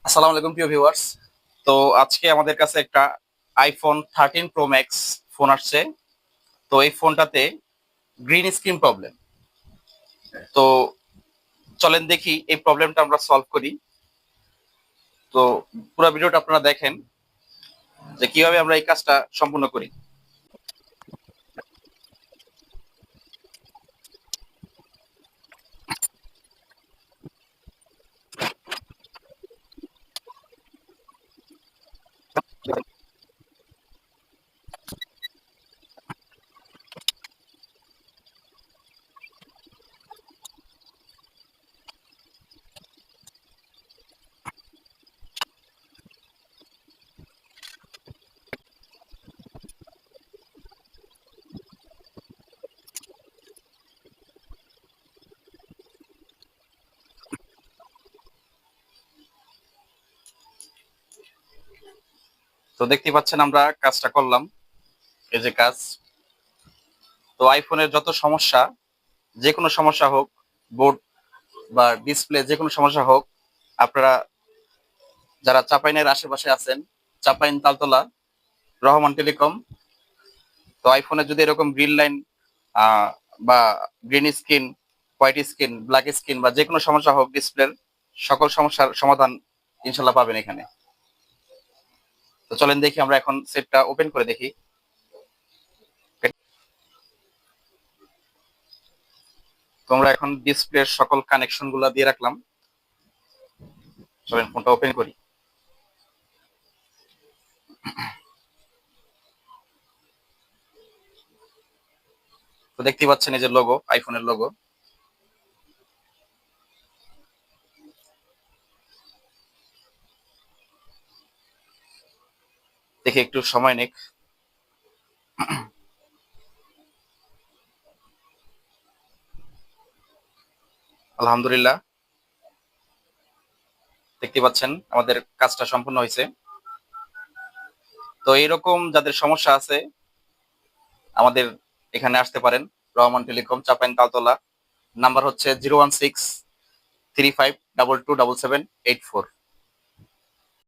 আসসালামু আলাইকুম প্রিয় ভিউয়ার্স। তো আজকে আমাদের কাছে একটা আইফোন 13 প্রো ম্যাক্স ফোন আসছে। তো এই ফোনটাতে গ্রিন স্ক্রিন প্রবলেম। তো চলেন দেখি এই প্রবলেমটা আমরা সলভ করি। তো পুরো ভিডিওটা আপনারা দেখেন যে কিভাবে আমরা এই কাজটা সম্পূর্ণ করি। তো দেখতে পাচ্ছেন আমরা কাজটা করলাম, এই যে কাজ। তো আইফোনের যত সমস্যা, যে কোনো সমস্যা হোক, বোর্ড বা ডিসপ্লে যে কোনো সমস্যা হোক, আপনারা যারা চাপাইনের আশেপাশে আছেন, চাপাইন তালতলা রহমান টেলিকম, তো আইফোনে যদি এরকম গ্রিন লাইন বা green screen, white screen, black screen বা যে কোনো সমস্যা হোক, ডিসপ্লের সকল সমস্যার সমাধান ইনশাল্লাহ পাবেন এখানে। তো চলেন দেখি, আমরা এখন সেটটা ওপেন করে দেখি। তোমরা এখন ডিসপ্লের সকল কানেকশন গুলা দিয়ে রাখলাম। চলেন ফোনটা ওপেন করি। তো দেখতে পাচ্ছেন এই যে লোগো, আইফোনের লোগো। দেখি একটু সময় নিক। আলহামদুলিল্লাহ, দেখতে পাচ্ছেন আমাদের কাজটা সম্পূর্ণ হয়েছে। তো এইরকম যাদের সমস্যা আছে আমাদের এখানে আসতে পারেন, রহমান টেলিকম, চাপাইন তালতলা। নাম্বার হচ্ছে 01635227784।